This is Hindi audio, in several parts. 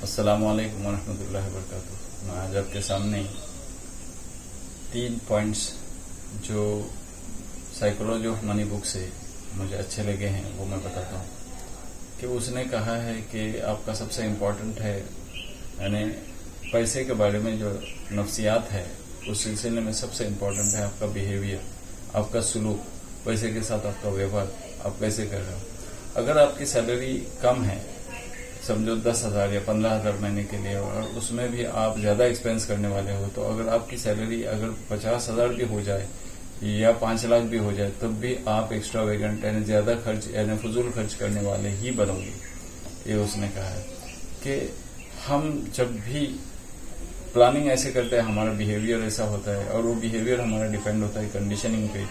अस्सलामुअलैकुम वरहमतुल्लाहि वबरकातुहू। मैं आज आपके सामने 3 पॉइंट्स जो साइकोलॉजी ऑफ मनी बुक से मुझे अच्छे लगे हैं वो मैं बताता हूँ। कि उसने कहा है कि आपका सबसे इम्पोर्टेंट है, यानी पैसे के बारे में जो नफ्सियात है उस सिलसिले में सबसे इम्पोर्टेंट है आपका बिहेवियर, आपका सुलूक, पैसे के साथ आपका व्यवहार, आप कैसे कर रहे हो। अगर आपकी सैलरी कम है, समझो 10,000 या 15,000 महीने के लिए, और उसमें भी आप ज्यादा एक्सपेंस करने वाले हो, तो अगर आपकी सैलरी अगर 50,000 भी हो जाए या 5 लाख भी हो जाए तब भी आप एक्स्ट्रा वेगेंट यानी ज्यादा खर्च यानी फजूल खर्च करने वाले ही बनोगे। ये उसने कहा है कि हम जब भी प्लानिंग ऐसे करते हैं हमारा बिहेवियर ऐसा होता है, और वो बिहेवियर हमारा डिपेंड होता है कंडीशनिंग पे।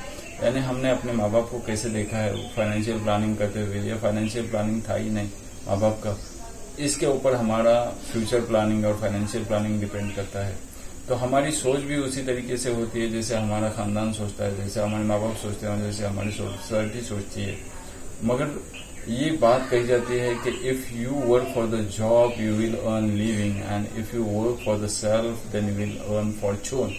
यानी हमने अपने माँ बाप को कैसे देखा है फाइनेंशियल प्लानिंग करते हुए, या फाइनेंशियल प्लानिंग था ही नहीं माँ बाप का, इसके ऊपर हमारा फ्यूचर प्लानिंग और फाइनेंशियल प्लानिंग डिपेंड करता है। तो हमारी सोच भी उसी तरीके से होती है जैसे हमारा खानदान सोचता है, जैसे हमारे माँ बाप सोचते हैं, जैसे हमारी सोसाइटी सोचती है। मगर ये बात कही जाती है कि if you work for the job you will earn living, and if you work for the self then you will earn fortune.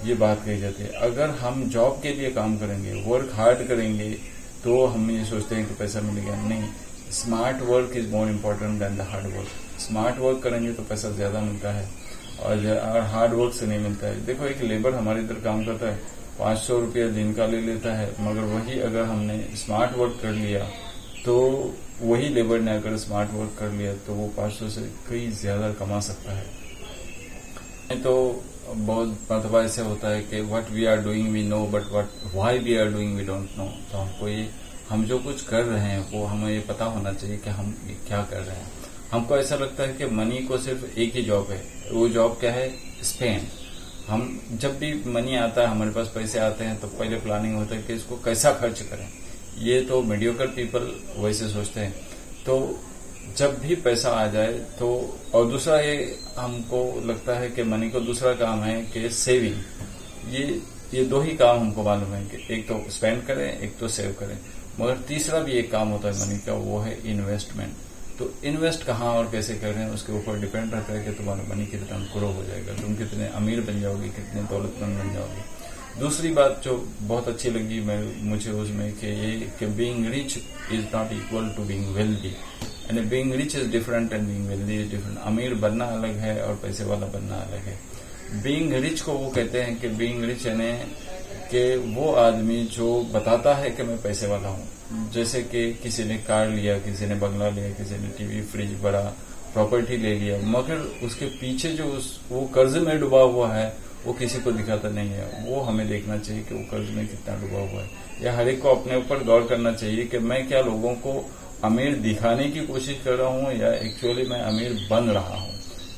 ये बात कही जाती है। अगर हम जॉब के लिए काम करेंगे, वर्क हार्ड करेंगे, तो हम ये सोचते हैं कि पैसा मिलेगा। नहीं, smart work is more important then the hard work. Smart work करेंगे तो पैसा ज्यादा मिलता है, और हार्ड वर्क से नहीं मिलता है। देखो, एक लेबर हमारे इधर काम करता है, 500 रुपया दिन का ले लेता है, मगर वही अगर हमने स्मार्ट वर्क कर लिया तो वही लेबर ने अगर स्मार्ट वर्क कर लिया तो वो 500 से कई ज्यादा कमा सकता है। तो बहुत मतलब ऐसे होता है कि what we are doing we know, but why we are doing we don't know. तो हमको ये हम जो कुछ कर रहे हैं वो हमें ये पता होना चाहिए कि हम क्या कर रहे हैं। हमको ऐसा लगता है कि मनी को सिर्फ एक ही जॉब है, वो जॉब क्या है? स्पेंड। हम जब भी मनी आता है, हमारे पास पैसे आते हैं, तो पहले प्लानिंग होता है कि इसको कैसा खर्च करें। ये तो मीडियोकर पीपल वैसे सोचते हैं। तो जब भी पैसा आ जाए तो, और दूसरा ये हमको लगता है कि मनी को दूसरा काम है कि सेविंग। ये दो ही काम हमको मालूम है कि एक तो स्पेंड करें, एक तो सेव करें। मगर तीसरा भी एक काम होता है मनी का, वो है इन्वेस्टमेंट। तो इन्वेस्ट कहाँ और कैसे कर रहे हैं उसके ऊपर डिपेंड रहता है कि तुम्हारा मनी कितना ग्रो हो जाएगा, तुम कितने अमीर बन जाओगे, कितने दौलतमंद बन जाओगे। दूसरी बात जो बहुत अच्छी लगी मुझे उसमें कि ये कि being rich is not equal to being wealthy, यानी being rich is different and being wealthy is different. अमीर बनना अलग है और पैसे वाला बनना अलग है। बीइंग रिच को वो कहते हैं कि बीइंग रिच यानी कि वो आदमी जो बताता है कि मैं पैसे वाला हूँ। जैसे कि किसी ने कार लिया, किसी ने बंगला लिया, किसी ने टीवी, फ्रिज, बड़ा प्रॉपर्टी ले लिया, मगर उसके पीछे जो वो कर्ज में डूबा हुआ है वो किसी को दिखाता नहीं है। वो हमें देखना चाहिए कि वो कर्ज में कितना डूबा हुआ है। या हर एक को अपने ऊपर गौर करना चाहिए कि मैं क्या लोगों को अमीर दिखाने की कोशिश कर रहा हूँ या एक्चुअली मैं अमीर बन रहा हूँ।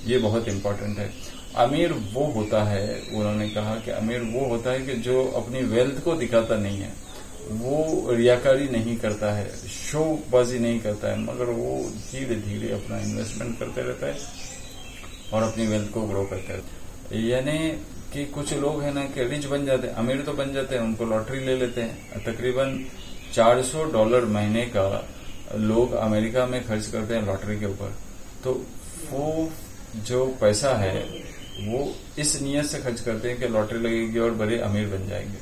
ये बहुत इंपॉर्टेंट है। अमीर वो होता है, उन्होंने कहा कि अमीर वो होता है कि जो अपनी वेल्थ को दिखाता नहीं है, वो रियाकारी नहीं करता है, शोबाजी नहीं करता है, मगर वो धीरे धीरे अपना इन्वेस्टमेंट करते रहता है और अपनी वेल्थ को ग्रो करते रहता है। यानी कि कुछ लोग हैं ना कि रिच बन जाते हैं, अमीर तो बन जाते हैं, उनको लॉटरी ले लेते हैं। तकरीबन $400 महीने का लोग अमेरिका में खर्च करते हैं लॉटरी के ऊपर। तो वो जो पैसा है वो इस नियत से खर्च करते हैं कि लॉटरी लगेगी और बड़े अमीर बन जाएंगे।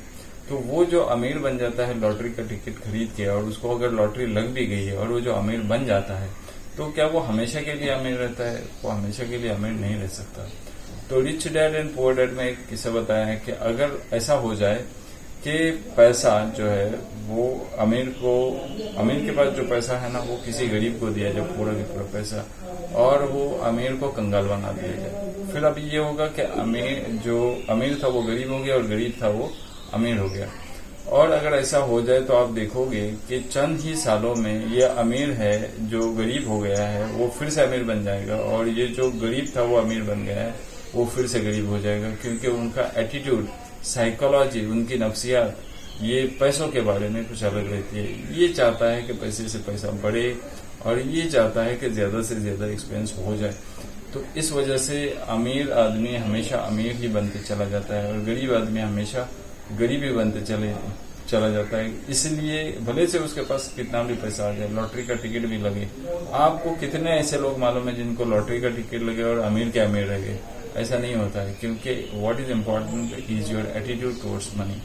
तो वो जो अमीर बन जाता है लॉटरी का टिकट खरीद के, और उसको अगर लॉटरी लग भी गई है और वो जो अमीर बन जाता है, तो क्या वो हमेशा के लिए अमीर रहता है? वो हमेशा के लिए अमीर नहीं रह सकता। तो rich dad and poor dad में एक किस्सा बताया है कि अगर ऐसा हो जाए कि पैसा जो है वो अमीर के पास जो पैसा है ना वो किसी गरीब को दिया जाए, पूरा का पूरा पैसा, और वो अमीर को कंगाल बना दिया जाए, फिर अब ये होगा कि जो अमीर था वो गरीब हो गया और गरीब था वो अमीर हो गया। और अगर ऐसा हो जाए तो आप देखोगे कि चंद ही सालों में ये अमीर है जो गरीब हो गया है वो फिर से अमीर बन जाएगा, और ये जो गरीब था वो अमीर बन गया है वो फिर से गरीब हो जाएगा। क्योंकि उनका एटीट्यूड, साइकोलॉजी, उनकी नफ्सियात ये पैसों के बारे में कुछ अलग रहती है। ये चाहता है कि पैसे से पैसा बढ़े, और ये चाहता है कि ज्यादा से ज्यादा एक्सपेंस हो जाए। तो इस वजह से अमीर आदमी हमेशा अमीर ही बनते चला जाता है और गरीब आदमी हमेशा गरीब ही बनते चले चला जाता है। इसलिए भले से उसके पास कितना भी पैसा आ जाए, लॉटरी का टिकट भी लगे, आपको कितने ऐसे लोग मालूम है जिनको लॉटरी का टिकट लगे और अमीर के अमीर रह गए? ऐसा नहीं होता है, क्योंकि what is important is your attitude towards money,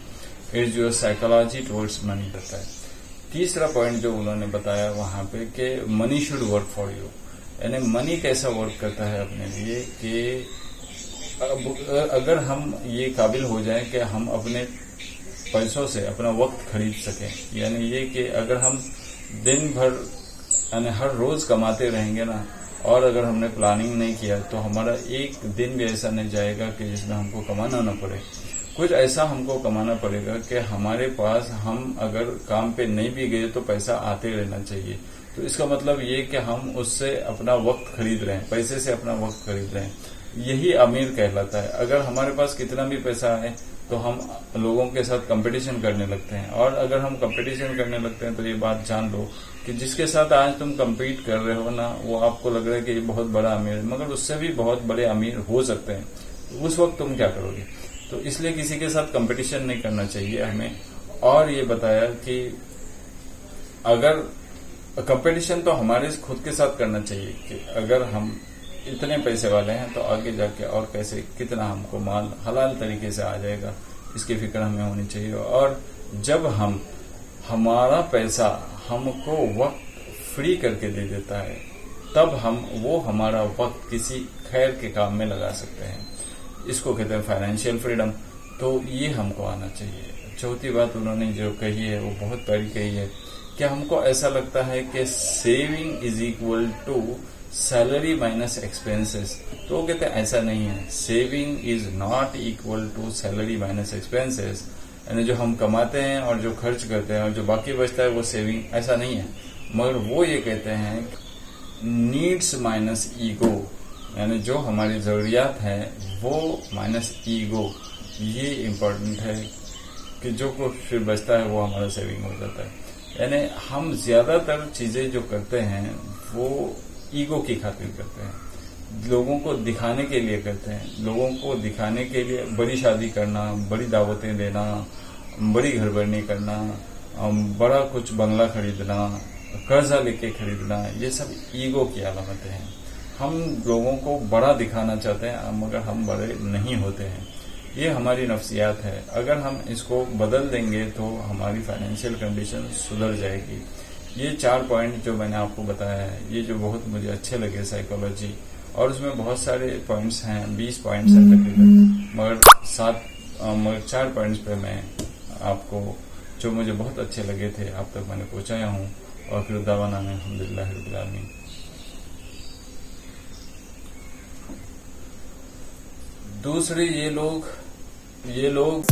is your psychology towards money रहता है। तीसरा पॉइंट जो उन्होंने बताया वहां पे कि money should work for you, यानी मनी कैसा वर्क करता है अपने लिए कि अगर हम ये काबिल हो जाएं कि हम अपने पैसों से अपना वक्त खरीद सकें, यानी ये कि अगर हम दिन भर यानी हर रोज कमाते रहेंगे ना, और अगर हमने प्लानिंग नहीं किया तो हमारा एक दिन भी ऐसा नहीं जाएगा कि जिसमें हमको कमाना ना पड़े। कुछ ऐसा हमको कमाना पड़ेगा कि हमारे पास, हम अगर काम पे नहीं भी गए तो पैसा आते रहना चाहिए। तो इसका मतलब ये कि हम उससे अपना वक्त खरीद रहे हैं, पैसे से अपना वक्त खरीद रहे हैं, यही अमीर कहलाता है। अगर हमारे पास कितना भी पैसा है तो हम लोगों के साथ कंपटीशन करने लगते हैं, और अगर हम कंपटीशन करने लगते हैं तो ये बात जान लो कि जिसके साथ आज तुम कंपीट कर रहे हो ना, वो आपको लग रहा है कि ये बहुत बड़ा अमीर है, मगर उससे भी बहुत बड़े अमीर हो सकते हैं। तो उस वक्त तुम क्या करोगे? तो इसलिए किसी के साथ कंपटीशन नहीं करना चाहिए हमें। और ये बताया कि अगर कंपटीशन तो हमारे खुद के साथ करना चाहिए कि अगर हम इतने पैसे वाले हैं तो आगे जाके और कैसे कितना हमको माल हलाल तरीके से आ जाएगा, इसकी फिक्र हमें होनी चाहिए। और जब हमारा पैसा हमको वक्त फ्री करके दे देता है, तब वो हमारा वक्त किसी खैर के काम में लगा सकते हैं। इसको कहते हैं फाइनेंशियल फ्रीडम। तो ये हमको आना चाहिए। चौथी बात उन्होंने जो कही है वो बहुत प्यारी कही है कि हमको ऐसा लगता है कि saving is equal to salary minus expenses. तो वो कहते हैं ऐसा नहीं है, saving is not equal to salary minus expenses, यानी जो हम कमाते हैं और जो खर्च करते हैं और जो बाकी बचता है वो सेविंग, ऐसा नहीं है। मगर वो ये कहते हैं नीड्स माइनस ईगो, यानी जो हमारी जरूरियात है वो माइनस ईगो, ये इम्पोर्टेंट है कि जो कुछ फिर बचता है वो हमारा सेविंग हो जाता है। यानी हम ज्यादातर चीजें जो करते हैं वो ईगो की खातिर करते हैं, लोगों को दिखाने के लिए करते हैं। लोगों को दिखाने के लिए बड़ी शादी करना, बड़ी दावतें देना, बड़ी घरभरनी करना, बड़ा कुछ बंगला खरीदना, कर्जा लेके खरीदना, ये सब ईगो की अलामतें हैं। हम लोगों को बड़ा दिखाना चाहते हैं मगर हम बड़े नहीं होते हैं। ये हमारी नफ्सियात है। अगर हम इसको बदल देंगे तो हमारी फाइनेंशियल कंडीशन सुधर जाएगी। ये 4 पॉइंट जो मैंने आपको बताया है, ये जो बहुत मुझे अच्छे लगे साइकोलॉजी, और उसमें बहुत सारे पॉइंट्स हैं, 20 पॉइंट्स हैं तकरीबन, मगर 4 पॉइंट्स पे मैं आपको जो मुझे बहुत अच्छे लगे थे आप तक मैंने पहुंचाया हूँ। और फिर दावाना अल्हम्दुलिल्लाह रब्बिल आलमीन। दूसरे ये लोग